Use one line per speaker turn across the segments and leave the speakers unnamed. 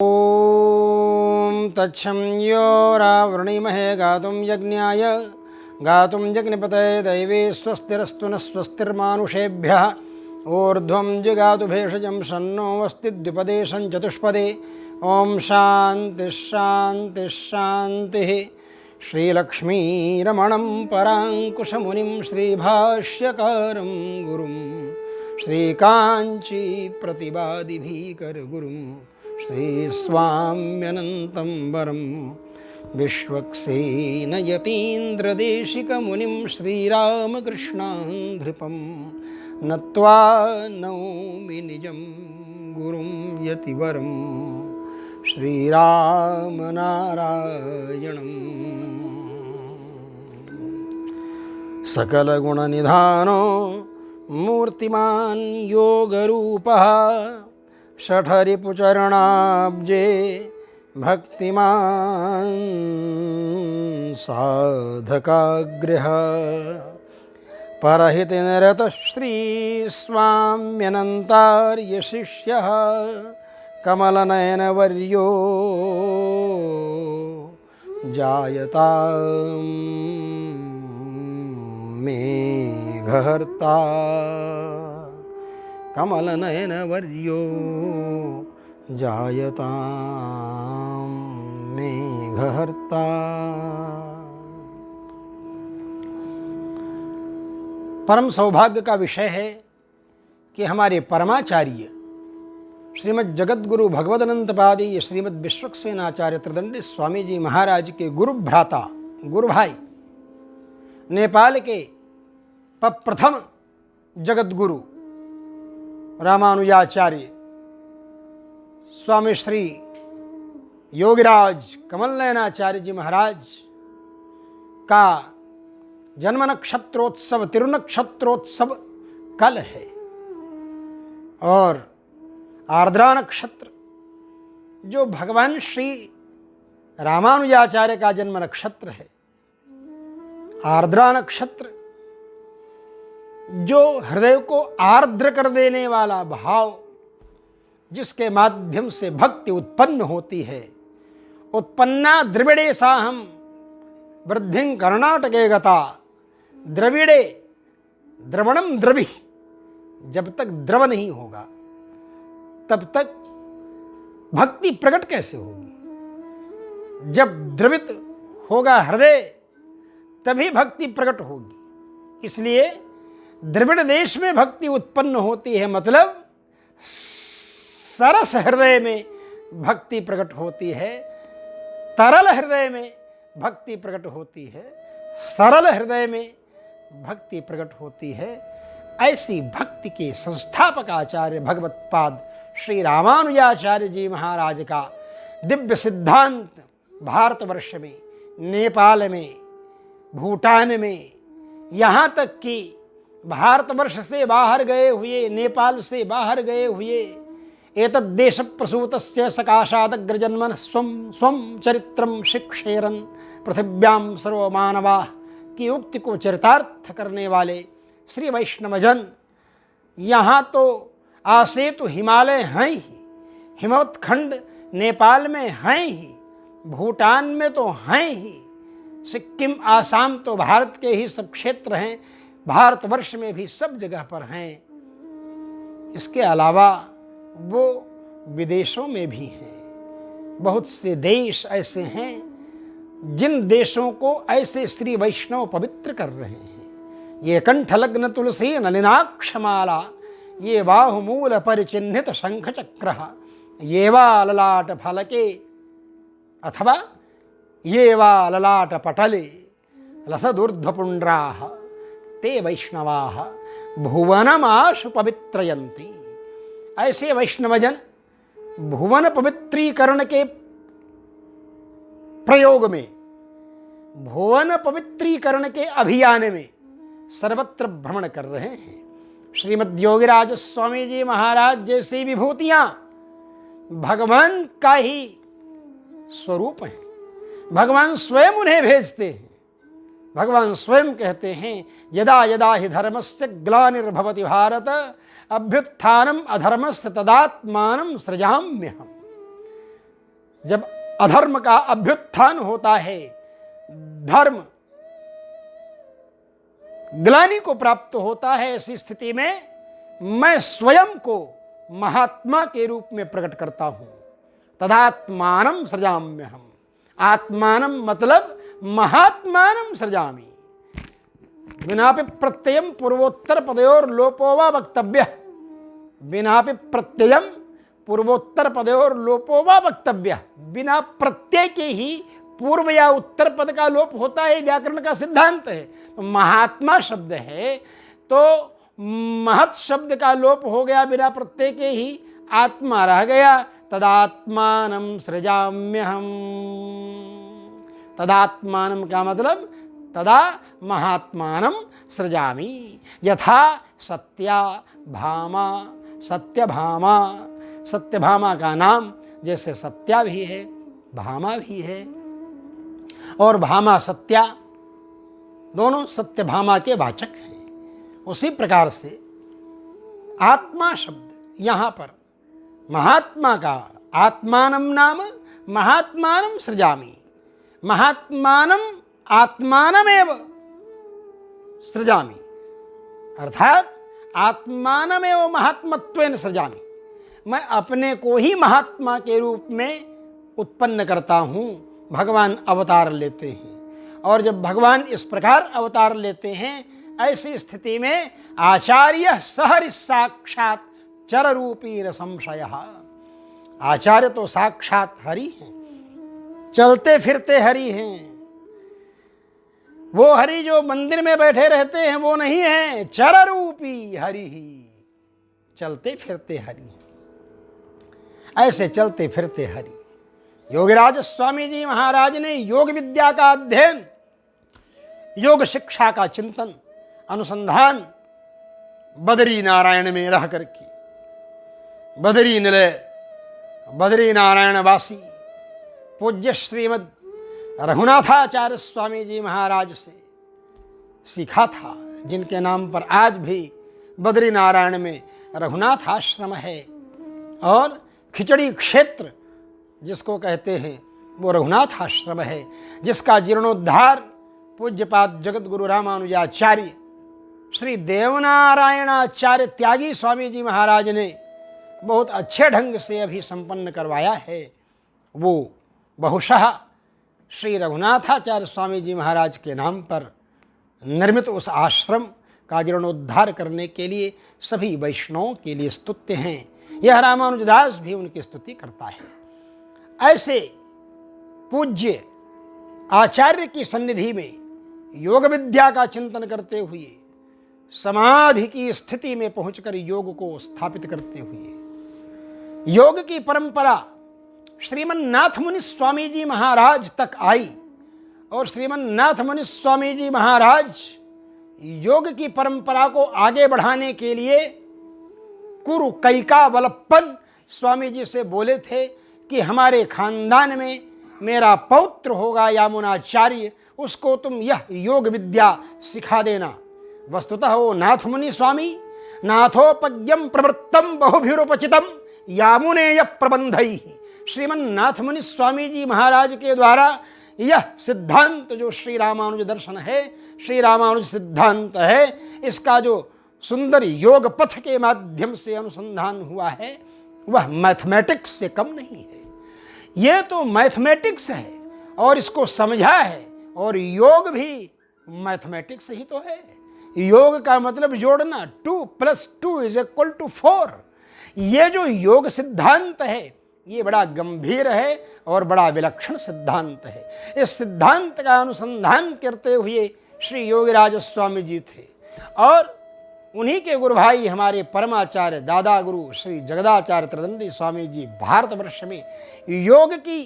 ॐ तच्छं यो रावृणीमहे गातुं यज्ञाय गातुं यज्ञपतये दैवे स्वस्तिरस्तु नः स्वस्तिर्मानुषेभ्यः ऊर्ध्वं जिगातु भेषजं सन्नो अस्ति द्विपदेशं चतुष्पदे। ॐ शान्तिः शान्तिः शान्तिः। श्रीलक्ष्मीरमणं पराङ्कुशमुनिं श्रीभाष्यकारं गुरुं श्रीकाञ्ची प्रतिवादिभीकरगुरुं श्रीस्वाम्यनन्तं वरं विश्वक्सेनयतीन्द्रदेशिकमुनिं श्रीरामकृष्णाङ्घ्रिपं नत्वा नौमि निजं गुरुं यतिवरं श्रीरामनारायणं। सकलगुणनिधानो मूर्तिमान् योगरूपः षठरिपुचरणाब्जे भक्तिमान् साधकाग्रह परहितनिरतः श्रीस्वाम्यनन्तार्यशिष्यः कमलनयनवर्यो जायतां मेघहर्ता। कमलनयनवर्यो जायतां मेघहर्ता। परम सौभाग्य का विषय है कि हमारे परमाचार्य श्रीमद् जगद्गुरु भगवदनंतपादी श्रीमद् विश्वक्सेनाचार्य त्रिदंडी स्वामी जी महाराज के गुरु भ्राता गुरु भाई नेपाल के प्रथम जगद्गुरु रामानुजाचार्य स्वामी श्री योगीराज कमलनयनाचार्य जी महाराज का जन्म नक्षत्रोत्सव तिरुनक्षत्रोत्सव कल है और आर्द्रा नक्षत्र जो भगवान श्री रामानुजाचार्य का जन्म नक्षत्र है, आर्द्रा नक्षत्र जो हृदय को आर्द्र कर देने वाला भाव जिसके माध्यम से भक्ति उत्पन्न होती है, उत्पन्ना द्रविड़े साहम वृद्धिं कर्णाटके गता द्रविड़े द्रवणम द्रवि। जब तक द्रव नहीं होगा तब तक भक्ति प्रकट कैसे होगी? जब द्रवित होगा हृदय तभी भक्ति प्रकट होगी। इसलिए द्रविड़ देश में भक्ति उत्पन्न होती है, मतलब सरस हृदय में भक्ति प्रकट होती है, तरल हृदय में भक्ति प्रकट होती है, सरल हृदय में भक्ति प्रकट होती है। ऐसी भक्ति के संस्थापक आचार्य भगवत्पाद श्री रामानुजाचार्य जी महाराज का दिव्य सिद्धांत भारतवर्ष में, नेपाल में, भूटान में, यहाँ तक कि भारतवर्ष से बाहर गए हुए, नेपाल से बाहर गए हुए एतद्देश प्रसूतस्य सकाशादग्रजन्मन स्वं स्वं चरित्रम शिक्षेरन पृथिव्यां सर्वमानवाः की उक्ति को चरितार्थ करने वाले श्री वैष्णवजन यहाँ तो आसे तो हिमालय हैं ही, हिमवत खंड नेपाल में हैं ही, भूटान में तो हैं ही, सिक्किम आसाम तो भारत के ही सब क्षेत्र हैं, भारतवर्ष में भी सब जगह पर हैं। इसके अलावा वो विदेशों में भी हैं। बहुत से देश ऐसे हैं जिन देशों को ऐसे श्री वैष्णव पवित्र कर रहे हैं। ये कंठलग्न तुलसी नलिनाक्षमाला, ये बाहुमूल परिचिह्नित शंख चक्र, ये वा ललाट फलके अथवा ये वा ललाट पटले लसदूर्ध्वपुण्ड्राः ते वैष्णवाः भुवनमाशु पवित्रयन्ति। ऐसे वैष्णवजन भुवन पवित्रीकरण के प्रयोग में, भुवन पवित्रीकरण के अभियान में सर्वत्र भ्रमण कर रहे हैं। श्रीमद् योगीराज स्वामी जी महाराज जैसी विभूतियां भगवान का ही स्वरूप हैं। भगवान स्वयं उन्हें भेजते हैं। भगवान स्वयं कहते हैं यदा यदा हि धर्मस्य ग्लानिर्भवति भारत अभ्युत्थानम अधर्मस्य तदात्मानं सृजाम्यहम्। जब अधर्म का अभ्युत्थान होता है, धर्म ग्लानि को प्राप्त होता है, ऐसी स्थिति में मैं स्वयं को महात्मा के रूप में प्रकट करता हूं। तदात्मानं सृजाम्यहम्। आत्मानं मतलब महात्मानं सृजामि। विनापि प्रत्ययम पूर्वोत्तर पदयोर लोपो वा वक्तव्य। विनापि प्रत्ययम पूर्वोत्तर पदयोर लोपो वा वक्तव्य। बिना प्रत्यय के ही पूर्व या उत्तर पद का लोप होता है, व्याकरण का सिद्धांत है। तो महात्मा शब्द है तो महत् शब्द का लोप हो गया, बिना प्रत्यय के ही आत्मा रह गया। तदात्मानं सृजाम्यहम्। तदात्मानं का मतलब तदा महात्मानं सृजामि। यथा सत्या भामा, सत्यभामा, सत्यभामा का नाम जैसे सत्या भी है, भामा भी है, और भामा सत्या दोनों सत्यभामा के वाचक हैं। उसी प्रकार से आत्मा शब्द यहाँ पर महात्मा का, आत्मानं नाम महात्मानं सृजामि। महात्मानं आत्मानमेव सृजामि, अर्थात आत्मानमेव महात्मत्वेन सृजामि। मैं अपने को ही महात्मा के रूप में उत्पन्न करता हूँ। भगवान अवतार लेते हैं, और जब भगवान इस प्रकार अवतार लेते हैं, ऐसी स्थिति में आचार्य सहरि साक्षात चर रूपी न संशय। आचार्य तो साक्षात हरि हैं, चलते फिरते हरि हैं। वो हरि जो मंदिर में बैठे रहते हैं वो नहीं है, चर रूपी हरि ही, चलते फिरते हरि हैं। ऐसे चलते फिरते हरि योगीराज स्वामी जी महाराज ने योग विद्या का अध्ययन, योग शिक्षा का चिंतन, अनुसंधान बद्री नारायण में रह करके, बद्री निलय बद्री नारायण वासी पूज्य श्रीमद रघुनाथाचार्य स्वामी जी महाराज से सीखा था, जिनके नाम पर आज भी बद्री नारायण में रघुनाथ आश्रम है। और खिचड़ी क्षेत्र जिसको कहते हैं वो रघुनाथ आश्रम है, जिसका जीर्णोद्धार पूज्यपाद जगत गुरु रामानुजाचार्य श्री देवनारायणाचार्य त्यागी स्वामी जी महाराज ने बहुत अच्छे ढंग से अभी संपन्न करवाया है। वो बहुशः श्री रघुनाथाचार्य स्वामी जी महाराज के नाम पर निर्मित उस आश्रम का जीर्णोद्धार करने के लिए सभी वैष्णवों के लिए स्तुत्य हैं। यह रामानुजदास भी उनकी स्तुति करता है। ऐसे पूज्य आचार्य की सन्निधि में योग विद्या का चिंतन करते हुए, समाधि की स्थिति में पहुंचकर योग को स्थापित करते हुए, योग की परंपरा श्रीमन नाथ मुनि स्वामी जी महाराज तक आई, और श्रीमन नाथ मुनि स्वामी जी महाराज योग की परंपरा को आगे बढ़ाने के लिए कुरु कैका वलप्पन स्वामी जी से बोले थे कि हमारे खानदान में मेरा पौत्र होगा यामुनाचार्य, उसको तुम यह योग विद्या सिखा देना। वस्तुतः वो नाथ मुनि स्वामी नाथोपज्ञम प्रवृत्तम बहुभिरुपचितम यामुनेय प्रबंधई, श्रीमन नाथ मुनि स्वामी जी महाराज के द्वारा यह सिद्धांत जो श्री रामानुज दर्शन है, श्री रामानुज सिद्धांत है, इसका जो सुंदर योग पथ के माध्यम से अनुसंधान हुआ है वह मैथमेटिक्स से कम नहीं है। यह तो मैथमेटिक्स है और इसको समझा है, और योग भी मैथमेटिक्स ही तो है। योग का मतलब जोड़ना, 2 + 2 = 4। ये जो योग सिद्धांत है ये बड़ा गंभीर है और बड़ा विलक्षण सिद्धांत है। इस सिद्धांत का अनुसंधान करते हुए श्री योगीराज स्वामी जी थे, और उन्हीं के गुरु भाई हमारे परमाचार्य दादा गुरु श्री जगदाचार्य त्रिदंडी स्वामी जी भारतवर्ष में योग की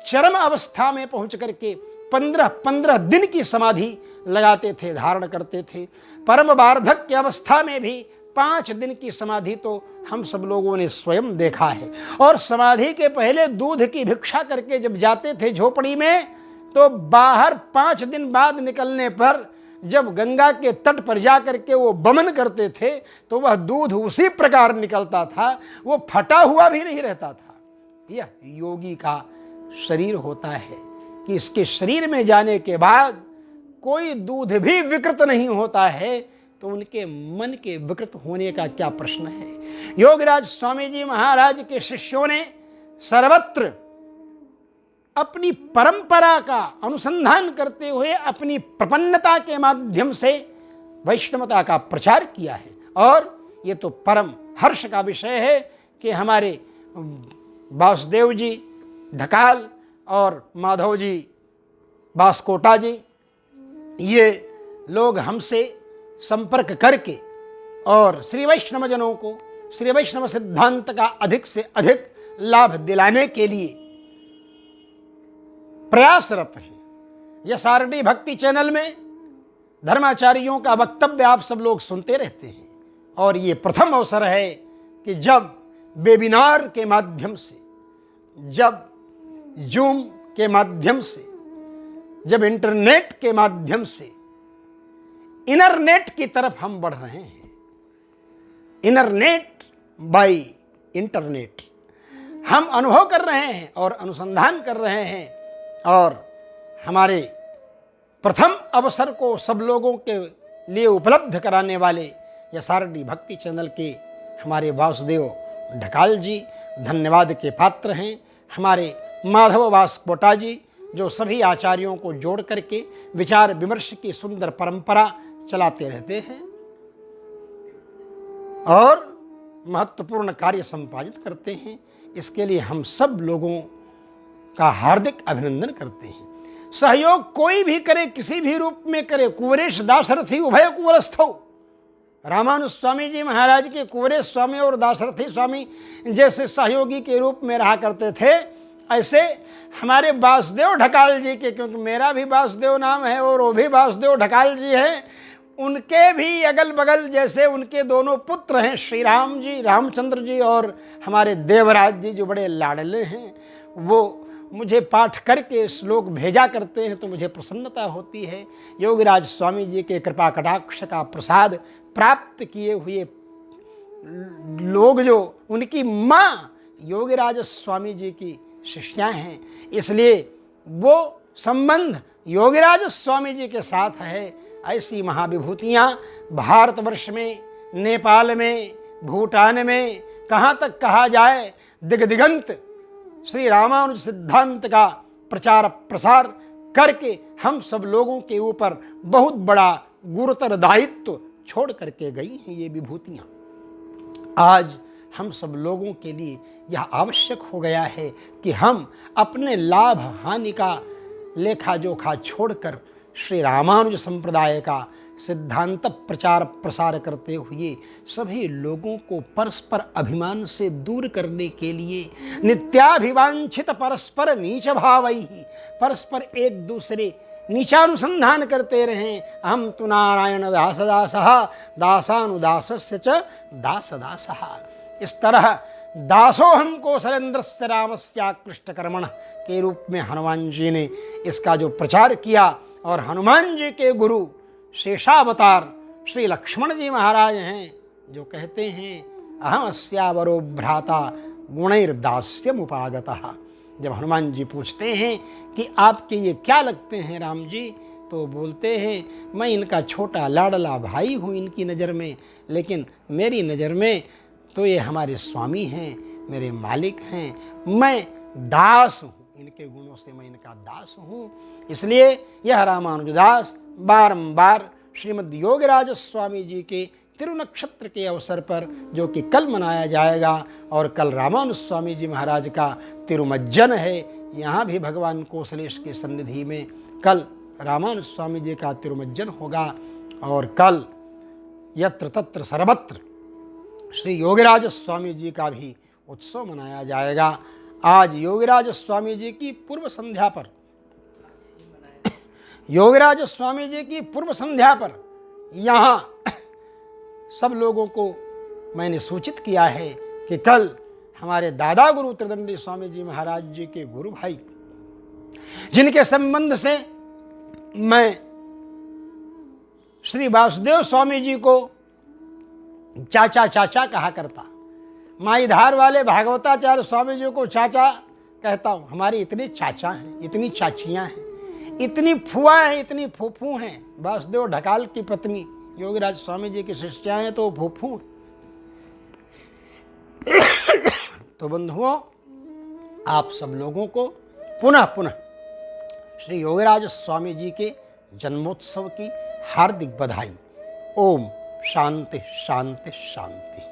चरम अवस्था में पहुंच करके 15-15 दिन की समाधि लगाते थे, धारण करते थे। परम वार्धक्य अवस्था में भी 5 दिन की समाधि तो हम सब लोगों ने स्वयं देखा है। और समाधि के पहले दूध की भिक्षा करके जब जाते थे झोपड़ी में, तो बाहर 5 दिन बाद निकलने पर जब गंगा के तट पर जाकर के वो बमन करते थे तो वह दूध उसी प्रकार निकलता था, वो फटा हुआ भी नहीं रहता था। यह योगी का शरीर होता है कि इसके शरीर में जाने के बाद कोई दूध भी विकृत नहीं होता है, तो उनके मन के विकृत होने का क्या प्रश्न है। योगराज स्वामी जी महाराज के शिष्यों ने सर्वत्र अपनी परंपरा का अनुसंधान करते हुए अपनी प्रपन्नता के माध्यम से वैष्णवता का प्रचार किया है। और ये तो परम हर्ष का विषय है कि हमारे वासुदेव जी ढकाल और माधव जी बासकोटा जी, ये लोग हमसे संपर्क करके और श्री वैष्णव जनों को श्री वैष्णव सिद्धांत का अधिक से अधिक लाभ दिलाने के लिए प्रयासरत हैं। यसारडी भक्ति चैनल में धर्माचार्यों का वक्तव्य आप सब लोग सुनते रहते हैं, और ये प्रथम अवसर है कि जब वेबिनार के माध्यम से, जब जूम के माध्यम से, जब इंटरनेट के माध्यम से इंटरनेट की तरफ हम बढ़ रहे हैं, इंटरनेट बाय इंटरनेट हम अनुभव कर रहे हैं और अनुसंधान कर रहे हैं, और हमारे प्रथम अवसर को सब लोगों के लिए उपलब्ध कराने वाले यसारडी भक्ति चैनल के हमारे वासुदेव ढकाल जी धन्यवाद के पात्र हैं। हमारे माधव बासकोटा जी जो सभी आचार्यों को जोड़ करके विचार विमर्श की सुंदर परंपरा चलाते रहते हैं और महत्वपूर्ण कार्य संपादित करते हैं। इसके लिए हम सब लोगों का हार्दिक अभिनंदन करते हैं। सहयोग कोई भी करे, किसी भी रूप में करे, कुंवरेश दाशरथी उभय कुंवरस्थौ, रामानुज स्वामी जी महाराज के कुंवरेश स्वामी और दाशरथी स्वामी जैसे सहयोगी के रूप में रहा करते थे, ऐसे हमारे वासुदेव ढकाल जी के, क्योंकि मेरा भी वासुदेव नाम है और वो भी वासुदेव ढकाल जी हैं, उनके भी अगल बगल जैसे उनके दोनों पुत्र हैं श्री राम जी, रामचंद्र जी, और हमारे देवराज जी जो बड़े लाडले हैं, वो मुझे पाठ करके श्लोक भेजा करते हैं तो मुझे प्रसन्नता होती है। योगीराज स्वामी जी के कृपा कटाक्ष का प्रसाद प्राप्त किए हुए लोग जो उनकी माँ योगीराज स्वामी जी की शिष्याएं हैं, इसलिए वो संबंध योगीराज स्वामी जी के साथ है। ऐसी महाविभूतियाँ भारतवर्ष में, नेपाल में, भूटान में, कहाँ तक कहा जाए, दिगदिगंत श्री रामानुज सिद्धांत का प्रचार प्रसार करके हम सब लोगों के ऊपर बहुत बड़ा गुरुतर दायित्व छोड़ करके गई हैं ये विभूतियाँ। आज हम सब लोगों के लिए यह आवश्यक हो गया है कि हम अपने लाभ हानि का लेखा जोखा छोड़कर श्री रामानुज संप्रदाय का सिद्धांत प्रचार प्रसार करते हुए सभी लोगों को परस्पर अभिमान से दूर करने के लिए नित्याभिवांछित परस्पर नीच भावैः, परस्पर एक दूसरे नीचानुसंधान करते रहें। अहम तु नारायण दास दासः दासानुदासस्य च दास दासः। इस तरह दासोहम कौशलेन्द्रस्य रामस्याकृष्ट कर्मण के रूप में हनुमान जी ने इसका जो प्रचार किया, और हनुमान जी के गुरु शेषावतार श्री लक्ष्मण जी महाराज हैं जो कहते हैं अहम अस्यावरो भ्राता गुणैर्दास्यम उपागतः। जब हनुमान जी पूछते हैं कि आपके ये क्या लगते हैं राम जी, तो बोलते हैं मैं इनका छोटा लाडला भाई हूँ इनकी नज़र में, लेकिन मेरी नज़र में तो ये हमारे स्वामी हैं, मेरे मालिक हैं, मैं दास हूँ, इनके गुणों से मैं इनका दास हूँ। इसलिए यह रामानुजदास बारंबार श्रीमद् योगीराज स्वामी जी के तिरुनक्षत्र के अवसर पर, जो कि कल मनाया जाएगा, और कल रामानुज स्वामी जी महाराज का तिरुमज्जन है, यहाँ भी भगवान कोसलेश की सन्निधि में कल रामानुज स्वामी जी का तिरुमज्जन होगा, और कल यत्र तत्र सर्वत्र श्री योगीराज स्वामी जी का भी उत्सव मनाया जाएगा। आज योगीराज स्वामी जी की पूर्व संध्या पर, योगीराज स्वामी जी की पूर्व संध्या पर यहाँ सब लोगों को मैंने सूचित किया है कि कल हमारे दादा गुरु त्रिदंडी स्वामी जी महाराज जी के गुरु भाई, जिनके संबंध से मैं श्री वासुदेव स्वामी जी को चाचा चाचा कहा करता, माईधार वाले भागवताचार्य स्वामी जी को चाचा कहता हूँ, हमारे इतने चाचा हैं, इतनी चाचियाँ हैं, इतनी फुआ हैं, इतनी फूफू हैं। वासुदेव ढकाल की पत्नी योगीराज स्वामी जी की शिष्याएं हैं तो वो फूफू। तो बंधुओं, आप सब लोगों को पुनः पुनः श्री योगीराज स्वामी जी के जन्मोत्सव की हार्दिक बधाई। ओम शांति शांति शांति।